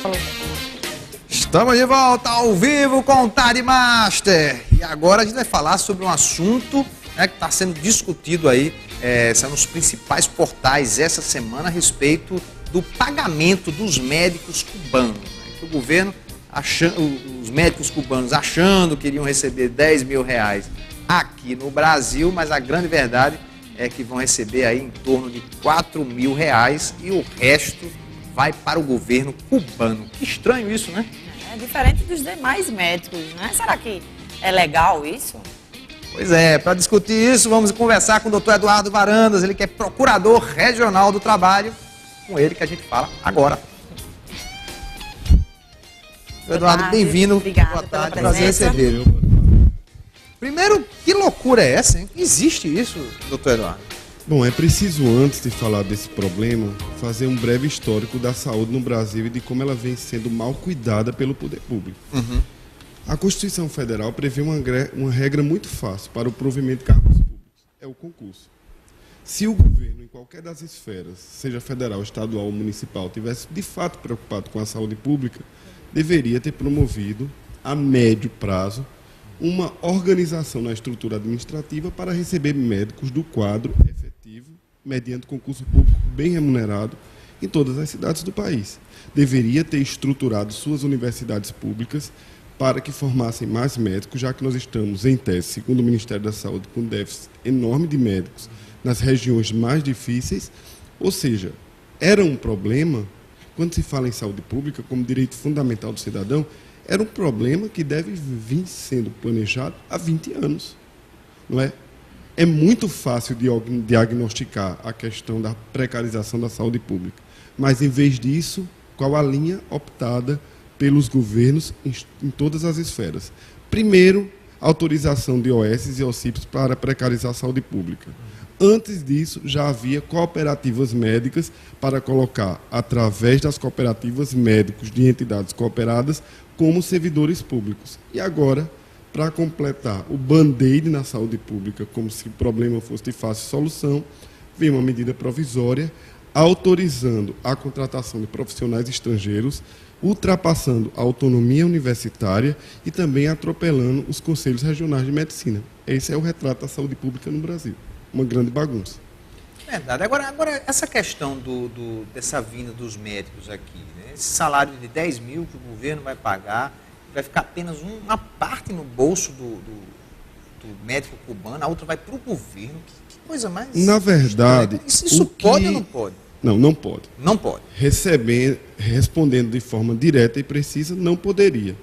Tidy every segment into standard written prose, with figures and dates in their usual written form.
falou. Estamos de volta ao vivo com o Tarde Master. E agora a gente vai falar sobre um assunto, né, que está sendo discutido aí, são os principais portais essa semana a respeito do pagamento dos médicos cubanos. Né, que o governo, os médicos cubanos achando que iriam receber 10 mil reais aqui no Brasil, mas a grande verdade é que vão receber aí em torno de 4 mil reais e o resto vai para o governo cubano. Que estranho isso, né? É diferente dos demais médicos, né? Será que é legal isso? Pois é, para discutir isso, vamos conversar com o doutor Eduardo Varandas, ele que é procurador regional do trabalho, com ele que a gente fala agora. Eduardo, bem-vindo. Obrigada. Boa tarde, prazer receber. Primeiro, que loucura é essa, hein? Existe isso, doutor Eduardo? Bom, é preciso, antes de falar desse problema, fazer um breve histórico da saúde no Brasil e de como ela vem sendo mal cuidada pelo poder público. Uhum. A Constituição Federal prevê uma regra muito fácil para o provimento de cargos públicos, é o concurso. Se o governo, em qualquer das esferas, seja federal, estadual ou municipal, tivesse de fato preocupado com a saúde pública, deveria ter promovido, a médio prazo, uma organização na estrutura administrativa para receber médicos do quadro efetivo, mediante concurso público bem remunerado, em todas as cidades do país. Deveria ter estruturado suas universidades públicas para que formassem mais médicos, já que nós estamos, em tese, segundo o Ministério da Saúde, com um déficit enorme de médicos nas regiões mais difíceis. Ou seja, era um problema, quando se fala em saúde pública, como direito fundamental do cidadão, era um problema que deve vir sendo planejado há 20 anos, não é? É muito fácil de diagnosticar a questão da precarização da saúde pública, mas, em vez disso, qual a linha optada pelos governos em todas as esferas? Primeiro, autorização de OS e OCIPs para precarizar a saúde pública. Antes disso, já havia cooperativas médicas para colocar, através das cooperativas, médicos de entidades cooperadas como servidores públicos. E agora, para completar o band-aid na saúde pública, como se o problema fosse de fácil solução, vem uma medida provisória autorizando a contratação de profissionais estrangeiros, ultrapassando a autonomia universitária e também atropelando os conselhos regionais de medicina. Esse é o retrato da saúde pública no Brasil. Uma grande bagunça. Verdade. Agora essa questão dessa vinda dos médicos aqui, né? Esse salário de 10 mil que o governo vai pagar, vai ficar apenas uma parte no bolso do médico cubano, a outra vai para o governo. Que coisa mais... Na verdade... Isso pode ou não pode? Não, não pode. Não pode. Respondendo de forma direta e precisa, não poderia.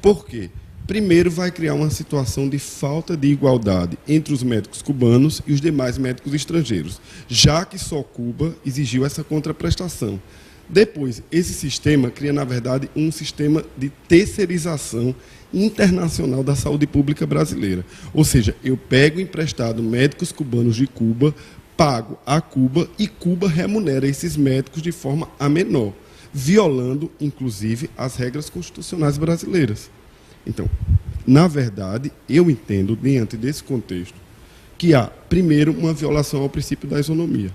Por quê? Primeiro, vai criar uma situação de falta de igualdade entre os médicos cubanos e os demais médicos estrangeiros, já que só Cuba exigiu essa contraprestação. Depois, esse sistema cria, na verdade, um sistema de terceirização internacional da saúde pública brasileira. Ou seja, eu pego emprestado médicos cubanos de Cuba, pago a Cuba e Cuba remunera esses médicos de forma a menor, violando, inclusive, as regras constitucionais brasileiras. Então, na verdade, eu entendo, diante desse contexto, que há, primeiro, uma violação ao princípio da isonomia.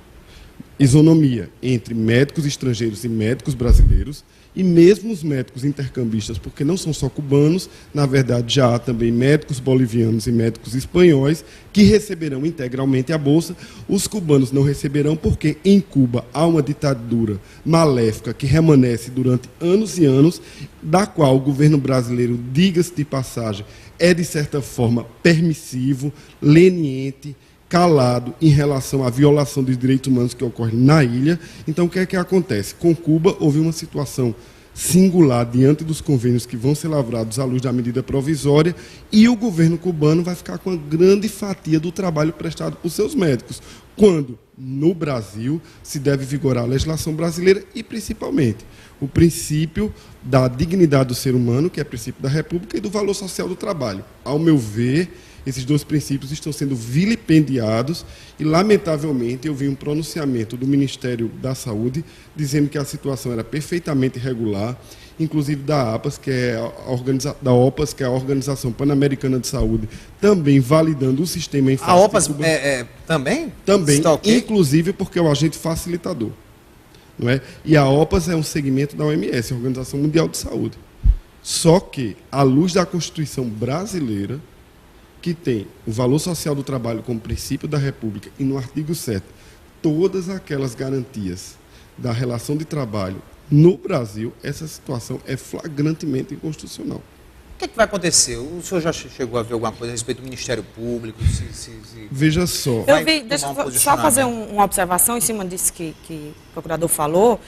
Isonomia entre médicos estrangeiros e médicos brasileiros, e mesmo os médicos intercambistas, porque não são só cubanos, na verdade já há também médicos bolivianos e médicos espanhóis que receberão integralmente a bolsa. Os cubanos não receberão porque em Cuba há uma ditadura maléfica que permanece durante anos e anos, da qual o governo brasileiro, diga-se de passagem, é de certa forma permissivo, leniente, calado em relação à violação dos direitos humanos que ocorre na ilha. Então, o que é que acontece? Com Cuba, houve uma situação singular diante dos convênios que vão ser lavrados à luz da medida provisória, e o governo cubano vai ficar com uma grande fatia do trabalho prestado por seus médicos, quando, no Brasil, se deve vigorar a legislação brasileira e, principalmente, o princípio da dignidade do ser humano, que é o princípio da República, e do valor social do trabalho. Ao meu ver, esses dois princípios estão sendo vilipendiados e, lamentavelmente, eu vi um pronunciamento do Ministério da Saúde dizendo que a situação era perfeitamente irregular, inclusive da APAS, que é da OPAS, que é a Organização Pan-Americana de Saúde, também validando o sistema em face. A OPAS também? Também, está okay? Inclusive porque é o agente facilitador. não é? E a OPAS é um segmento da OMS, a Organização Mundial de Saúde. Só que, à luz da Constituição brasileira, que tem o valor social do trabalho como princípio da República, e no artigo 7, todas aquelas garantias da relação de trabalho no Brasil, essa situação é flagrantemente inconstitucional. O que vai acontecer? O senhor já chegou a ver alguma coisa a respeito do Ministério Público? Veja só. Eu vi, deixa eu só fazer uma observação em cima disso que o procurador falou,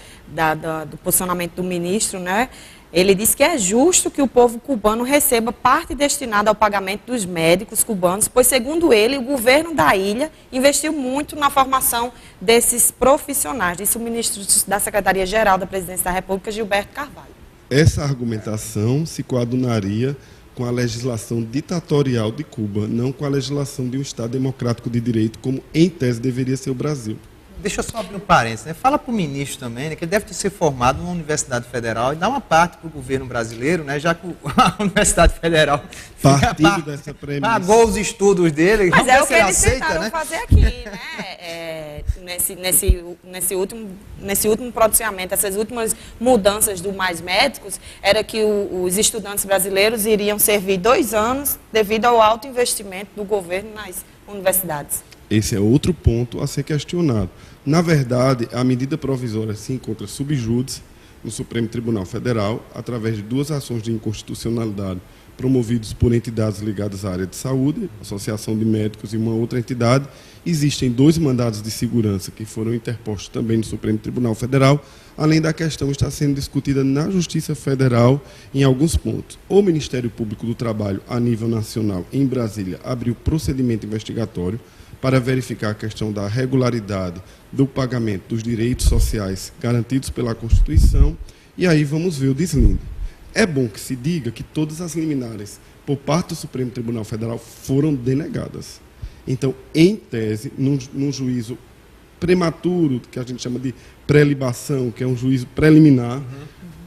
do posicionamento do ministro, né? Ele disse que é justo que o povo cubano receba parte destinada ao pagamento dos médicos cubanos, pois, segundo ele, o governo da ilha investiu muito na formação desses profissionais, disse o ministro da Secretaria-Geral da Presidência da República, Gilberto Carvalho. Essa argumentação se coadunaria com a legislação ditatorial de Cuba, não com a legislação de um Estado democrático de direito, como, em tese, deveria ser o Brasil. Deixa eu só abrir um parênteses, né? Fala para o ministro também, né, que ele deve ter se formado numa Universidade Federal e dá uma parte para o governo brasileiro, né, já que a Universidade Federal dessa premissa, pagou os estudos dele. Mas é o que eles aceita, tentaram, né, fazer aqui, né? Nesse último pronunciamento, essas últimas mudanças do Mais Médicos, era que os estudantes brasileiros iriam servir 2 anos devido ao alto investimento do governo nas universidades. Esse é outro ponto a ser questionado. Na verdade, a medida provisória se encontra sub iudice no Supremo Tribunal Federal, através de 2 ações de inconstitucionalidade promovidas por entidades ligadas à área de saúde, Associação de Médicos e uma outra entidade. Existem 2 mandados de segurança que foram interpostos também no Supremo Tribunal Federal, além da questão estar sendo discutida na Justiça Federal em alguns pontos. O Ministério Público do Trabalho, a nível nacional, em Brasília, abriu procedimento investigatório para verificar a questão da regularidade do pagamento dos direitos sociais garantidos pela Constituição, e aí vamos ver o deslinde. É bom que se diga que todas as liminares por parte do Supremo Tribunal Federal foram denegadas. Então, em tese, num juízo prematuro, que a gente chama de pré-libação, que é um juízo preliminar,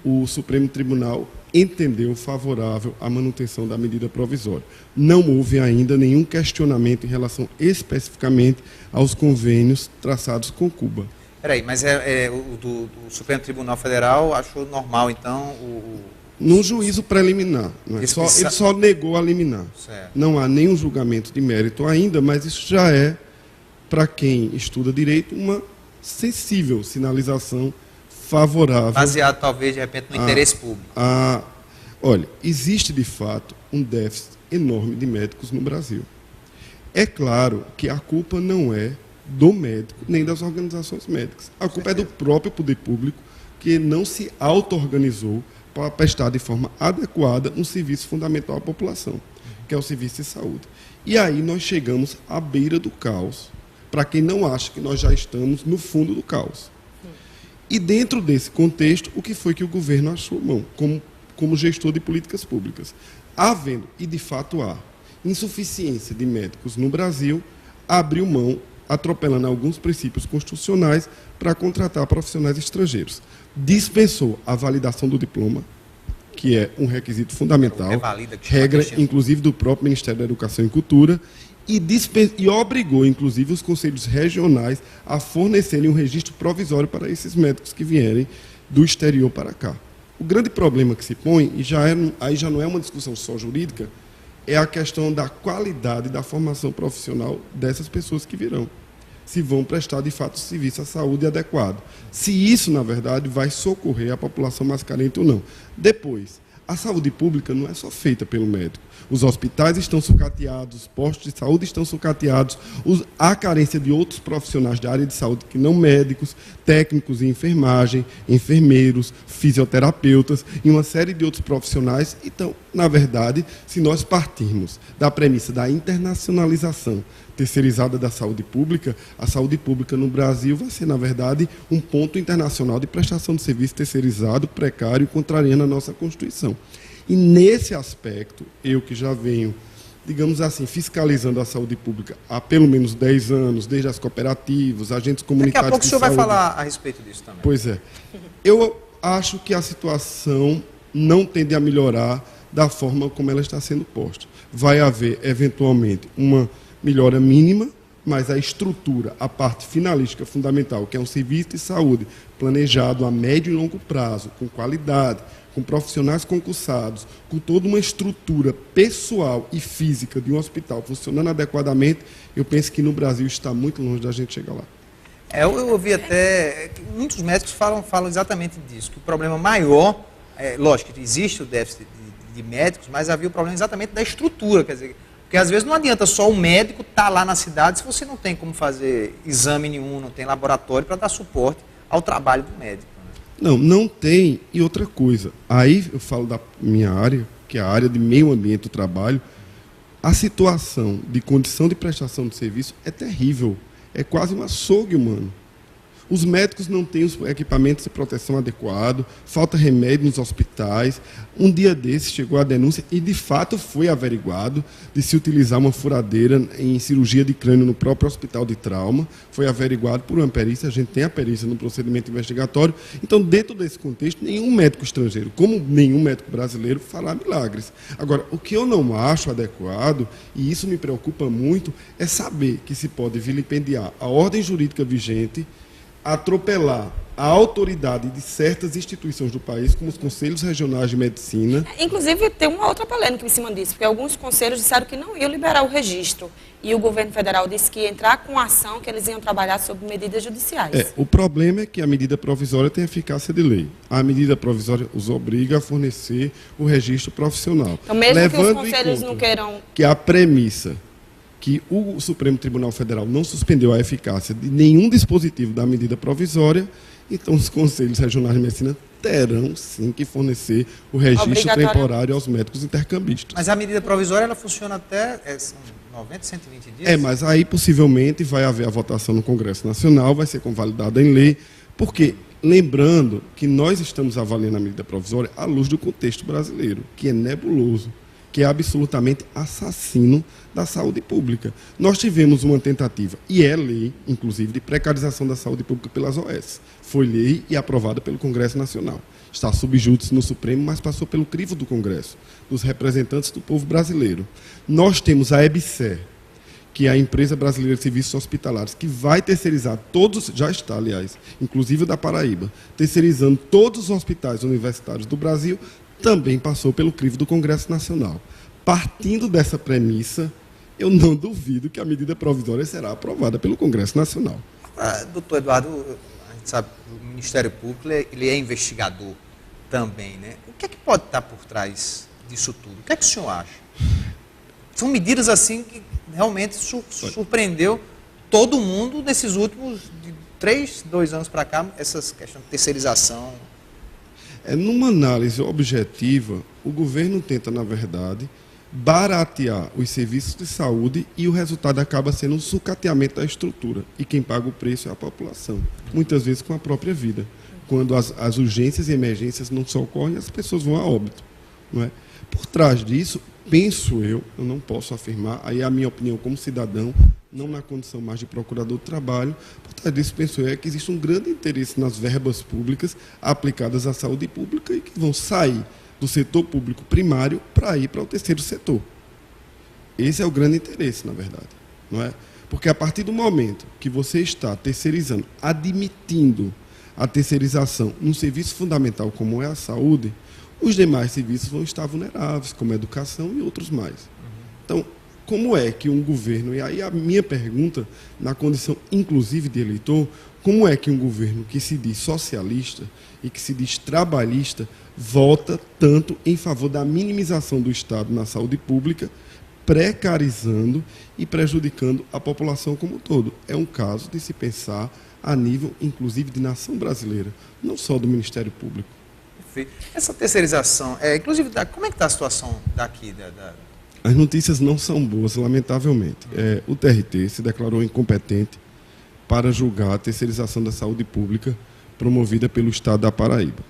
o Supremo Tribunal entendeu favorável à manutenção da medida provisória. Não houve ainda nenhum questionamento em relação especificamente aos convênios traçados com Cuba. Peraí, mas o do Supremo Tribunal Federal achou normal, então, num juízo preliminar. Não é? Ele só negou a liminar. Certo. Não há nenhum julgamento de mérito ainda, mas isso já é, para quem estuda direito, uma sensível sinalização favorável. Baseado, talvez, de repente, no interesse público. Olha, existe, de fato, um déficit enorme de médicos no Brasil. É claro que a culpa não é do médico, nem das organizações médicas. A culpa é do próprio poder público, que não se auto-organizou para prestar de forma adequada um serviço fundamental à população, que é o serviço de saúde. E aí nós chegamos à beira do caos, para quem não acha que nós já estamos no fundo do caos. E dentro desse contexto, o que foi que o governo achou mão, como gestor de políticas públicas? Havendo, e de fato há, insuficiência de médicos no Brasil, abriu mão, atropelando alguns princípios constitucionais, para contratar profissionais estrangeiros. Dispensou a validação do diploma, que é um requisito fundamental, regra, inclusive, do próprio Ministério da Educação e Cultura, e obrigou, inclusive, os conselhos regionais a fornecerem um registro provisório para esses médicos que vierem do exterior para cá. O grande problema que se põe, e aí já não é uma discussão só jurídica, é a questão da qualidade da formação profissional dessas pessoas que virão. Se vão prestar, de fato, serviço à saúde adequado. Se isso, na verdade, vai socorrer a população mais carente ou não. Depois, a saúde pública não é só feita pelo médico. Os hospitais estão sucateados, os postos de saúde estão sucateados, há carência de outros profissionais da área de saúde que não médicos, técnicos em enfermagem, enfermeiros, fisioterapeutas e uma série de outros profissionais. Então, na verdade, se nós partirmos da premissa da internacionalização terceirizada da saúde pública, a saúde pública no Brasil vai ser, na verdade, um ponto internacional de prestação de serviço terceirizado, precário e contrariando a nossa Constituição. E nesse aspecto, eu que já venho, digamos assim, fiscalizando a saúde pública há pelo menos 10 anos, desde as cooperativas, agentes comunitários. Daqui a pouco o senhor vai falar a respeito disso também. Pois é. Eu acho que a situação não tende a melhorar da forma como ela está sendo posta. Vai haver, eventualmente, uma melhora mínima, mas a estrutura, a parte finalística fundamental, que é um serviço de saúde planejado a médio e longo prazo, com qualidade, com profissionais concursados, com toda uma estrutura pessoal e física de um hospital funcionando adequadamente, eu penso que no Brasil está muito longe da gente chegar lá. Eu ouvi até que muitos médicos falam exatamente disso, que o problema maior, lógico que existe o déficit de médicos, mas havia o problema exatamente da estrutura, quer dizer, porque às vezes não adianta só o médico estar lá na cidade se você não tem como fazer exame nenhum, não tem laboratório para dar suporte ao trabalho do médico. Né? Não tem. E outra coisa, aí eu falo da minha área, que é a área de meio ambiente do trabalho, a situação de condição de prestação de serviço é terrível. É quase um açougue humano. Os médicos não têm os equipamentos de proteção adequados, falta remédio nos hospitais. Um dia desses chegou a denúncia, e de fato foi averiguado, de se utilizar uma furadeira em cirurgia de crânio no próprio hospital de trauma. Foi averiguado por uma perícia, a gente tem a perícia no procedimento investigatório. Então, dentro desse contexto, nenhum médico estrangeiro, como nenhum médico brasileiro, fará milagres. Agora, o que eu não acho adequado, e isso me preocupa muito, é saber que se pode vilipendiar a ordem jurídica vigente, atropelar a autoridade de certas instituições do país, como os conselhos regionais de medicina. Inclusive, tem uma outra polêmica em cima disso, porque alguns conselhos disseram que não iam liberar o registro. E o governo federal disse que ia entrar com ação, que eles iam trabalhar sobre medidas judiciais. O problema é que a medida provisória tem eficácia de lei. A medida provisória os obriga a fornecer o registro profissional. Então, mesmo que os conselhos não queiram... Que a premissa que o Supremo Tribunal Federal não suspendeu a eficácia de nenhum dispositivo da medida provisória, então os conselhos regionais de medicina terão sim que fornecer o registro temporário aos médicos intercambistas. Mas a medida provisória ela funciona até 90, 120 dias? Mas aí possivelmente vai haver a votação no Congresso Nacional, vai ser convalidada em lei, porque lembrando que nós estamos avaliando a medida provisória à luz do contexto brasileiro, que é nebuloso, que é absolutamente assassino da saúde pública. Nós tivemos uma tentativa, e é lei, inclusive, de precarização da saúde pública pelas OS. Foi lei e aprovada pelo Congresso Nacional. Está sob júdice no Supremo, mas passou pelo crivo do Congresso, dos representantes do povo brasileiro. Nós temos a EBSER, que é a Empresa Brasileira de Serviços Hospitalares, que vai terceirizar todos, já está, aliás, inclusive o da Paraíba, terceirizando todos os hospitais universitários do Brasil, também passou pelo crivo do Congresso Nacional. Partindo dessa premissa, eu não duvido que a medida provisória será aprovada pelo Congresso Nacional. Doutor Eduardo, a gente sabe que o Ministério Público ele é investigador também, né? O que é que pode estar por trás disso tudo? O que é que o senhor acha? São medidas assim que realmente surpreendeu todo mundo nesses últimos 2 anos para cá, essas questões de terceirização. Numa análise objetiva, o governo tenta, na verdade, baratear os serviços de saúde e o resultado acaba sendo um sucateamento da estrutura. E quem paga o preço é a população, muitas vezes com a própria vida. Quando as urgências e emergências não socorrem, as pessoas vão a óbito. Não é? Por trás disso, penso eu não posso afirmar, aí é a minha opinião como cidadão, não na condição mais de procurador do trabalho, por trás disso, penso eu, é que existe um grande interesse nas verbas públicas aplicadas à saúde pública e que vão sair do setor público primário para ir para o terceiro setor. Esse é o grande interesse, na verdade. Não é? Porque a partir do momento que você está terceirizando, admitindo a terceirização num serviço fundamental como é a saúde, os demais serviços vão estar vulneráveis, como a educação e outros mais. Então, como é que um governo, e aí a minha pergunta, na condição inclusive de eleitor, como é que um governo que se diz socialista e que se diz trabalhista vota tanto em favor da minimização do Estado na saúde pública, precarizando e prejudicando a população como um todo? É um caso de se pensar a nível, inclusive, de nação brasileira, não só do Ministério Público. Perfeito. Essa terceirização, inclusive, como é que está a situação daqui? As notícias não são boas, lamentavelmente. O TRT se declarou incompetente para julgar a terceirização da saúde pública promovida pelo Estado da Paraíba.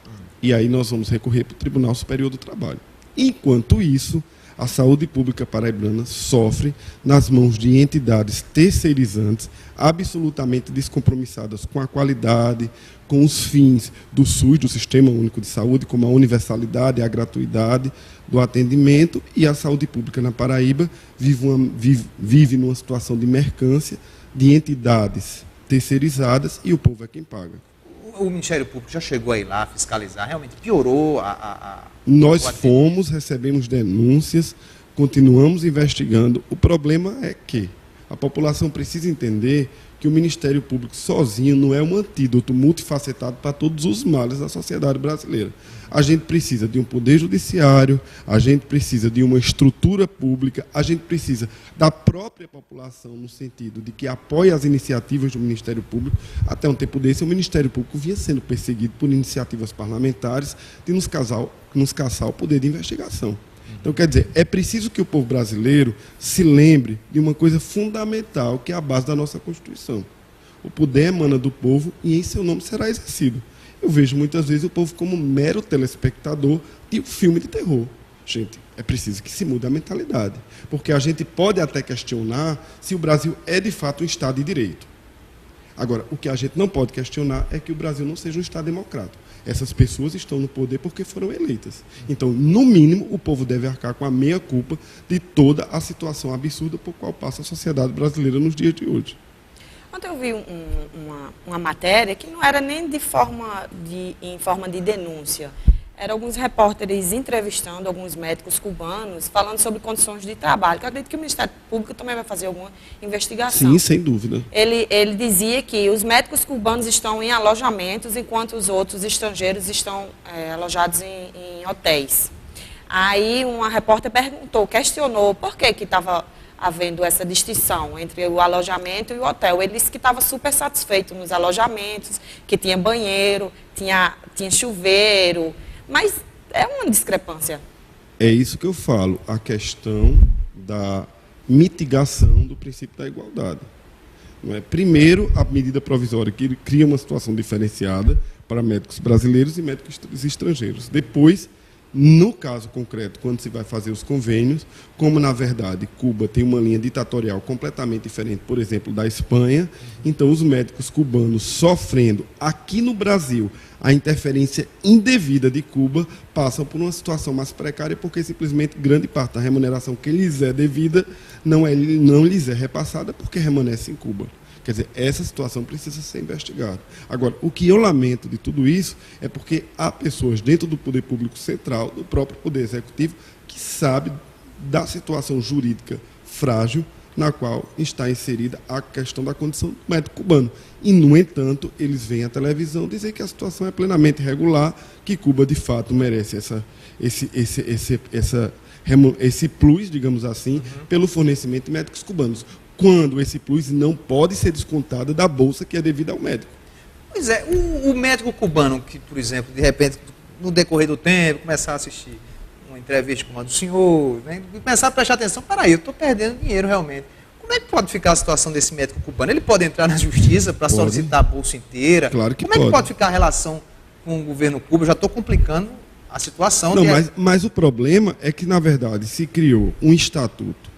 E aí nós vamos recorrer para o Tribunal Superior do Trabalho. Enquanto isso, a saúde pública paraibana sofre nas mãos de entidades terceirizantes absolutamente descompromissadas com a qualidade, com os fins do SUS, do Sistema Único de Saúde, como a universalidade, a gratuidade do atendimento, e a saúde pública na Paraíba vive numa situação de mercância de entidades terceirizadas e o povo é quem paga. O Ministério Público já chegou a ir lá fiscalizar, realmente piorou Nós fomos, recebemos denúncias, continuamos investigando. O problema é que a população precisa entender que o Ministério Público sozinho não é um antídoto multifacetado para todos os males da sociedade brasileira. A gente precisa de um poder judiciário, a gente precisa de uma estrutura pública, a gente precisa da própria população no sentido de que apoie as iniciativas do Ministério Público. Até um tempo desse, o Ministério Público vinha sendo perseguido por iniciativas parlamentares de nos caçar o poder de investigação. Então, quer dizer, é preciso que o povo brasileiro se lembre de uma coisa fundamental, que é a base da nossa Constituição. O poder emana do povo e em seu nome será exercido. Eu vejo muitas vezes o povo como mero telespectador de um filme de terror. Gente, é preciso que se mude a mentalidade. Porque a gente pode até questionar se o Brasil é de fato um Estado de direito. Agora, o que a gente não pode questionar é que o Brasil não seja um Estado democrático. Essas pessoas estão no poder porque foram eleitas. Então, no mínimo, o povo deve arcar com a meia-culpa de toda a situação absurda por qual passa a sociedade brasileira nos dias de hoje. Ontem eu vi uma matéria que não era nem em forma de denúncia. Eram alguns repórteres entrevistando alguns médicos cubanos, falando sobre condições de trabalho. Eu acredito que o Ministério Público também vai fazer alguma investigação. Sim, sem dúvida. Ele dizia que os médicos cubanos estão em alojamentos, enquanto os outros estrangeiros estão alojados em hotéis. Aí uma repórter questionou por que estava havendo essa distinção entre o alojamento e o hotel. Ele disse que estava super satisfeito nos alojamentos, que tinha banheiro, tinha chuveiro. Mas é uma discrepância. É isso que eu falo, a questão da mitigação do princípio da igualdade. Não é? Primeiro, a medida provisória que cria uma situação diferenciada para médicos brasileiros e médicos estrangeiros. Depois, no caso concreto, quando se vai fazer os convênios, como na verdade Cuba tem uma linha ditatorial completamente diferente, por exemplo, da Espanha, então os médicos cubanos sofrendo aqui no Brasil a interferência indevida de Cuba passam por uma situação mais precária porque simplesmente grande parte da remuneração que lhes é devida não lhes é repassada porque remanesce em Cuba. Quer dizer, essa situação precisa ser investigada. Agora, o que eu lamento de tudo isso é porque há pessoas dentro do poder público central, do próprio poder executivo, que sabem da situação jurídica frágil na qual está inserida a questão da condição do médico cubano. E, no entanto, eles vêm à televisão dizer que a situação é plenamente regular, que Cuba, de fato, merece esse plus, digamos assim, pelo fornecimento de médicos cubanos, quando esse plus não pode ser descontado da bolsa que é devida ao médico. Pois é, o médico cubano que, por exemplo, de repente, no decorrer do tempo, começar a assistir uma entrevista como a do senhor, né, e começar a prestar atenção, peraí, eu estou perdendo dinheiro realmente. Como é que pode ficar a situação desse médico cubano? Ele pode entrar na justiça para solicitar a bolsa inteira? Claro que Como é que pode ficar a relação com o governo Cuba? Eu já estou complicando a situação. Não, mas o problema é que, na verdade, se criou um estatuto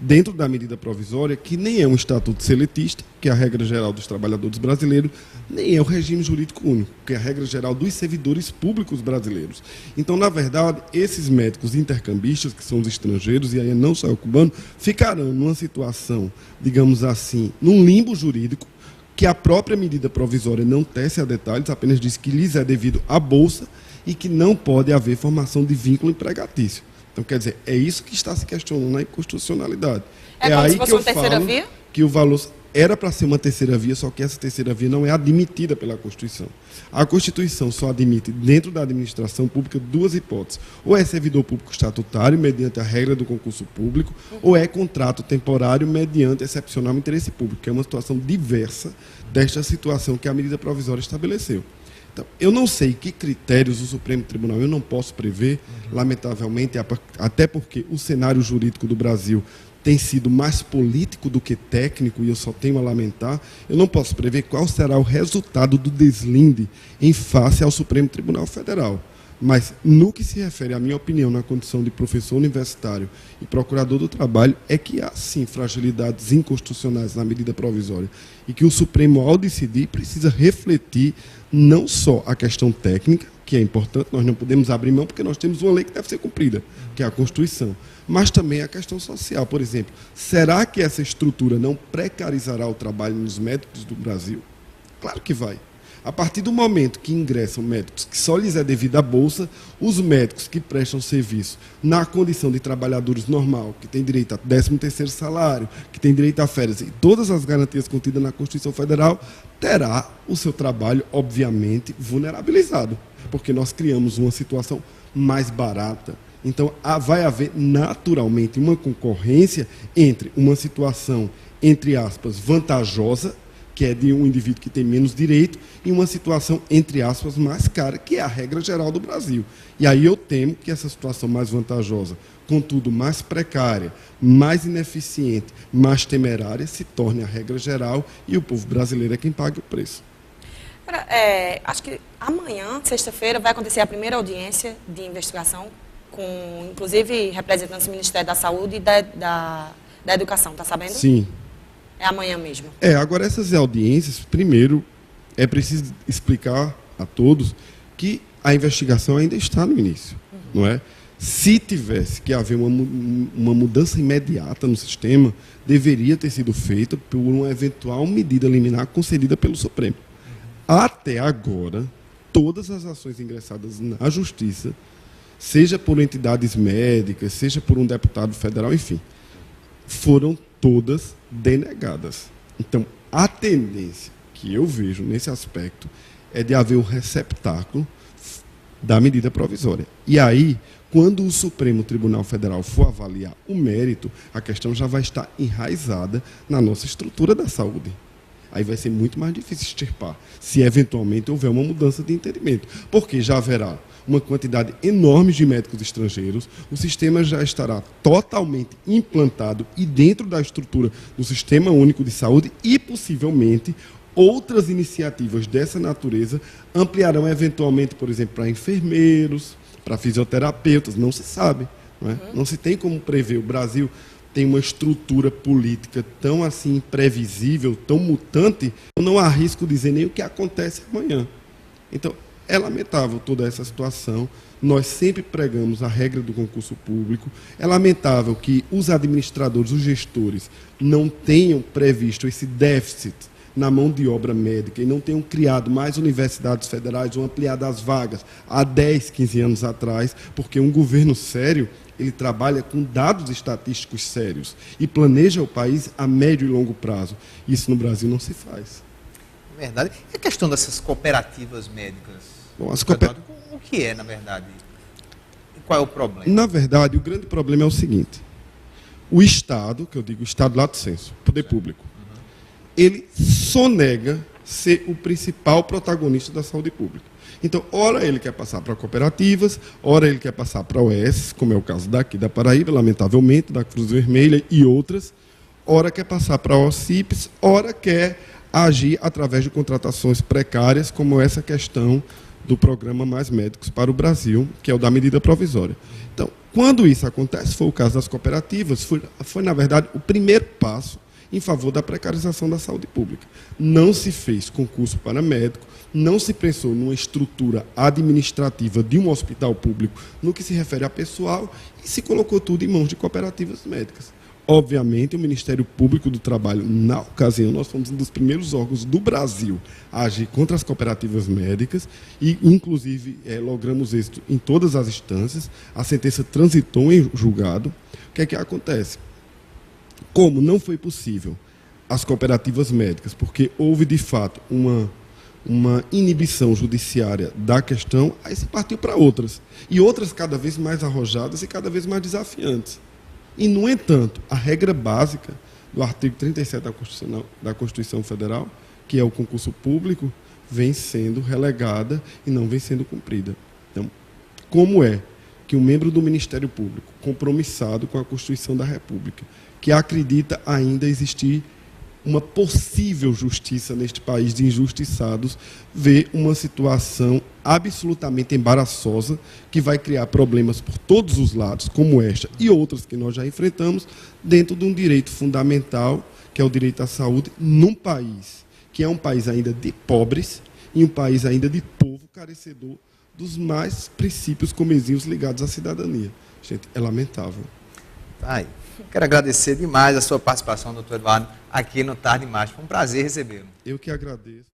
dentro da medida provisória, que nem é um estatuto seletista, que é a regra geral dos trabalhadores brasileiros, nem é o regime jurídico único, que é a regra geral dos servidores públicos brasileiros. Então, na verdade, esses médicos intercambistas, que são os estrangeiros, e aí não só o cubano, ficarão numa situação, digamos assim, num limbo jurídico, que a própria medida provisória não tece a detalhes, apenas diz que lhes é devido à bolsa e que não pode haver formação de vínculo empregatício. Então, quer dizer, é isso que está se questionando na inconstitucionalidade. É como se fosse uma terceira via? Que o valor era para ser uma terceira via, só que essa terceira via não é admitida pela Constituição. A Constituição só admite, dentro da administração pública, duas hipóteses. Ou é servidor público estatutário, mediante a regra do concurso público, ou é contrato temporário, mediante excepcional interesse público, que é uma situação diversa desta situação que a medida provisória estabeleceu. Então, eu não sei que critérios o Supremo Tribunal, eu não posso prever, lamentavelmente, até porque o cenário jurídico do Brasil tem sido mais político do que técnico, e eu só tenho a lamentar, eu não posso prever qual será o resultado do deslinde em face ao Supremo Tribunal Federal. Mas, no que se refere à minha opinião, na condição de professor universitário e procurador do trabalho, é que há, sim, fragilidades inconstitucionais na medida provisória. E que o Supremo, ao decidir, precisa refletir não só a questão técnica, que é importante, nós não podemos abrir mão porque nós temos uma lei que deve ser cumprida, que é a Constituição. Mas também a questão social, por exemplo. Será que essa estrutura não precarizará o trabalho dos médicos do Brasil? Claro que vai. A partir do momento que ingressam médicos que só lhes é devida a bolsa, os médicos que prestam serviço na condição de trabalhadores normal, que tem direito a 13º salário, que tem direito a férias e todas as garantias contidas na Constituição Federal, terá o seu trabalho, obviamente, vulnerabilizado, porque nós criamos uma situação mais barata. Então, vai haver naturalmente uma concorrência entre uma situação, entre aspas, vantajosa, que é de um indivíduo que tem menos direito, e uma situação, entre aspas, mais cara, que é a regra geral do Brasil. E aí eu temo que essa situação mais vantajosa, contudo mais precária, mais ineficiente, mais temerária, se torne a regra geral e o povo brasileiro é quem pague o preço. Acho que amanhã, sexta-feira, vai acontecer a primeira audiência de investigação com, inclusive, representantes do Ministério da Saúde e da Educação, está sabendo? Sim. É amanhã mesmo. Agora essas audiências, primeiro, é preciso explicar a todos que a investigação ainda está no início, não é? Se tivesse que haver uma mudança imediata no sistema, deveria ter sido feita por uma eventual medida liminar concedida pelo Supremo. Até agora, todas as ações ingressadas na Justiça, seja por entidades médicas, seja por um deputado federal, enfim, foram todas denegadas. Então, a tendência que eu vejo nesse aspecto é de haver um receptáculo da medida provisória. E aí, quando o Supremo Tribunal Federal for avaliar o mérito, a questão já vai estar enraizada na nossa estrutura da saúde. Aí vai ser muito mais difícil extirpar, se eventualmente houver uma mudança de entendimento, porque já haverá uma quantidade enorme de médicos estrangeiros, o sistema já estará totalmente implantado e dentro da estrutura do Sistema Único de Saúde e, possivelmente, outras iniciativas dessa natureza ampliarão eventualmente, por exemplo, para enfermeiros, para fisioterapeutas, não se sabe, não é? Não se tem como prever. O Brasil tem uma estrutura política tão assim imprevisível, tão mutante, eu não arrisco dizer nem o que acontece amanhã. Então, é lamentável toda essa situação. Nós sempre pregamos a regra do concurso público. É lamentável que os administradores, os gestores, não tenham previsto esse déficit na mão de obra médica e não tenham criado mais universidades federais ou ampliado as vagas há 10, 15 anos atrás, porque um governo sério, ele trabalha com dados estatísticos sérios e planeja o país a médio e longo prazo. Isso no Brasil não se faz. É verdade. E a questão dessas cooperativas médicas? Bom, O que é, na verdade? E qual é o problema? Na verdade, o grande problema é o seguinte. O Estado, que eu digo Estado lato sensu, poder público, ele sonega ser o principal protagonista da saúde pública. Então, ora ele quer passar para cooperativas, ora ele quer passar para a OS, como é o caso daqui da Paraíba, lamentavelmente, da Cruz Vermelha e outras, ora quer passar para a OCIPS, ora quer agir através de contratações precárias, como essa questão do programa Mais Médicos para o Brasil, que é o da medida provisória. Então, quando isso acontece, foi o caso das cooperativas, foi na verdade, o primeiro passo em favor da precarização da saúde pública. Não se fez concurso para médico, não se pensou numa estrutura administrativa de um hospital público no que se refere a pessoal e se colocou tudo em mãos de cooperativas médicas. Obviamente, o Ministério Público do Trabalho, na ocasião, nós fomos um dos primeiros órgãos do Brasil a agir contra as cooperativas médicas e, inclusive, logramos êxito em todas as instâncias. A sentença transitou em julgado. O que é que acontece? Como não foi possível as cooperativas médicas, porque houve, de fato, uma inibição judiciária da questão, aí se partiu para outras. E outras cada vez mais arrojadas e cada vez mais desafiantes. E, no entanto, a regra básica do artigo 37 da Constituição Federal, que é o concurso público, vem sendo relegada e não vem sendo cumprida. Então, como é que um membro do Ministério Público, compromissado com a Constituição da República, que acredita ainda existir uma possível justiça neste país de injustiçados, vê uma situação absolutamente embaraçosa que vai criar problemas por todos os lados, como esta e outras que nós já enfrentamos, dentro de um direito fundamental, que é o direito à saúde, num país que é um país ainda de pobres e um país ainda de povo carecedor dos mais princípios comezinhos ligados à cidadania. Gente, é lamentável. Tá aí. Quero agradecer demais a sua participação, doutor Eduardo, aqui no Tarde Mais. Foi um prazer recebê-lo. Eu que agradeço.